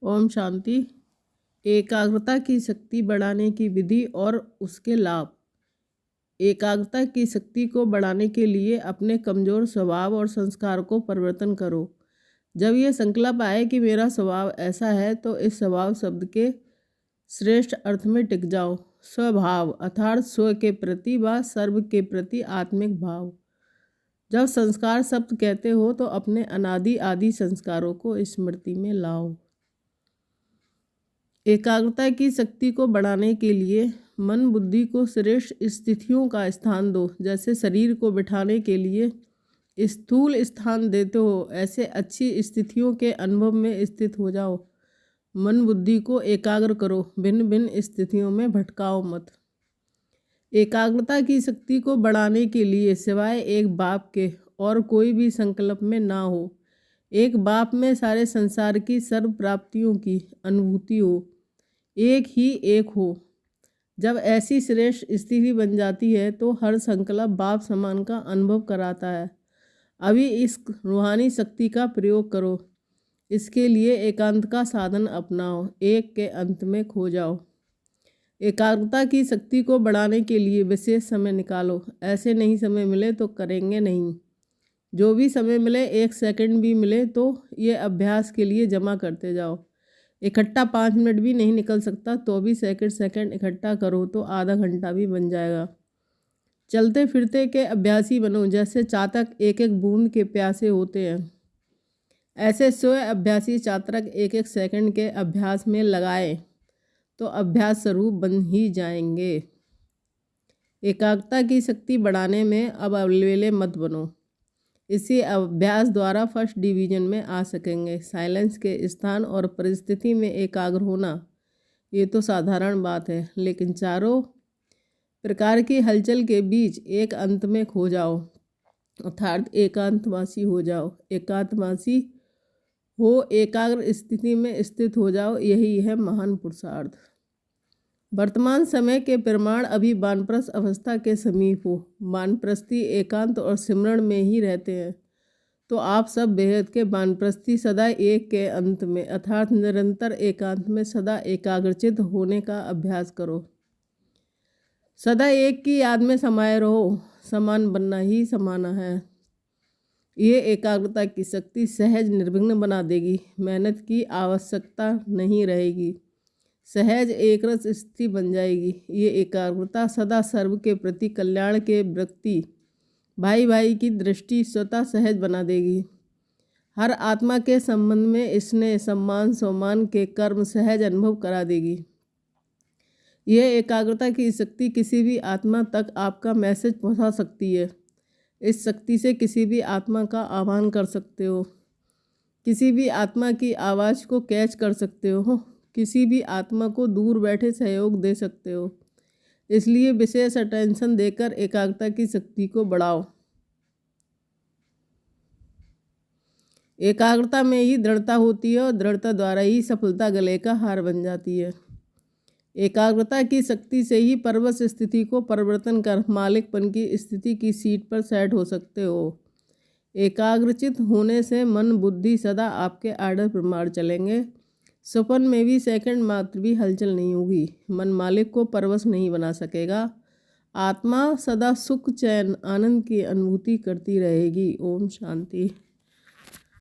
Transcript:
ओम शांति। एकाग्रता की शक्ति बढ़ाने की विधि और उसके लाभ। एकाग्रता की शक्ति को बढ़ाने के लिए अपने कमज़ोर स्वभाव और संस्कार को परिवर्तन करो। जब यह संकल्प आए कि मेरा स्वभाव ऐसा है, तो इस स्वभाव शब्द के श्रेष्ठ अर्थ में टिक जाओ। स्वभाव अर्थात स्व के प्रति व सर्व के प्रति आत्मिक भाव। जब संस्कार शब्द कहते हो तो अपने अनादि आदि संस्कारों को स्मृति में लाओ। एकाग्रता की शक्ति को बढ़ाने के लिए मन बुद्धि को श्रेष्ठ स्थितियों का स्थान दो। जैसे शरीर को बिठाने के लिए स्थूल स्थान देते हो, ऐसे अच्छी स्थितियों के अनुभव में स्थित हो जाओ। मन बुद्धि को एकाग्र करो, भिन्न भिन्न स्थितियों में भटकाओ मत। एकाग्रता की शक्ति को बढ़ाने के लिए सिवाय एक बाप के और कोई भी संकल्प में ना हो। एक बाप में सारे संसार की सर्व प्राप्तियों की अनुभूति हो, एक ही एक हो। जब ऐसी श्रेष्ठ स्थिति बन जाती है तो हर संकल्प बाप समान का अनुभव कराता है। अभी इस रूहानी शक्ति का प्रयोग करो। इसके लिए एकांत का साधन अपनाओ, एक के अंत में खो जाओ। एकाग्रता की शक्ति को बढ़ाने के लिए विशेष समय निकालो। ऐसे नहीं समय मिले तो करेंगे नहीं। जो भी समय मिले, 1 सेकंड भी मिले तो ये अभ्यास के लिए जमा करते जाओ। इकट्ठा 5 मिनट भी नहीं निकल सकता तो भी सेकंड इकट्ठा करो तो आधा घंटा भी बन जाएगा। चलते फिरते के अभ्यासी बनो। जैसे चातक एक एक बूंद के प्यासे होते हैं, ऐसे स्व अभ्यासी चातक एक एक सेकंड के अभ्यास में लगाए तो अभ्यास स्वरूप बन ही जाएंगे। एकाग्रता की शक्ति बढ़ाने में अब अवेले मत बनो। इसी अभ्यास द्वारा फर्स्ट डिवीजन में आ सकेंगे। साइलेंस के स्थान और परिस्थिति में एकाग्र होना ये तो साधारण बात है, लेकिन चारों प्रकार की हलचल के बीच एक अंत में खो जाओ, अर्थात एकांतवासी हो जाओ। एकांतवासी हो, एकाग्र स्थिति में स्थित हो जाओ, यही है महान पुरुषार्थ। वर्तमान समय के प्रमाण अभी वानप्रस्थ अवस्था के समीप हो। वानप्रस्थी एकांत और सिमरण में ही रहते हैं, तो आप सब बेहद के वानप्रस्थी सदा एक के अंत में अर्थात निरंतर एकांत में सदा एकाग्रचित होने का अभ्यास करो। सदा एक की याद में समाये रहो। समान बनना ही समाना है। ये एकाग्रता की शक्ति सहज निर्विघ्न बना देगी। मेहनत की आवश्यकता नहीं रहेगी, सहज एकरस स्थिति बन जाएगी। ये एकाग्रता सदा सर्व के प्रति कल्याण के व्यक्ति भाई भाई की दृष्टि स्वतः सहज बना देगी। हर आत्मा के संबंध में स्नेह सम्मान सम्मान के कर्म सहज अनुभव करा देगी। यह एकाग्रता की शक्ति किसी भी आत्मा तक आपका मैसेज पहुंचा सकती है। इस शक्ति से किसी भी आत्मा का आह्वान कर सकते हो, किसी भी आत्मा की आवाज़ को कैच कर सकते हो, किसी भी आत्मा को दूर बैठे सहयोग दे सकते हो। इसलिए विशेष अटेंशन देकर एकाग्रता की शक्ति को बढ़ाओ। एकाग्रता में ही दृढ़ता होती है और दृढ़ता द्वारा ही सफलता गले का हार बन जाती है। एकाग्रता की शक्ति से ही परवश स्थिति को परिवर्तन कर मालिकपन की स्थिति की सीट पर सेट हो सकते हो। एकाग्रचित होने से मन बुद्धि सदा आपके आर्डर पर मार चलेंगे। स्वप्न में भी सेकंड मात्र भी हलचल नहीं होगी। मन मालिक को परवश नहीं बना सकेगा। आत्मा सदा सुख चैन आनंद की अनुभूति करती रहेगी। ओम शांति।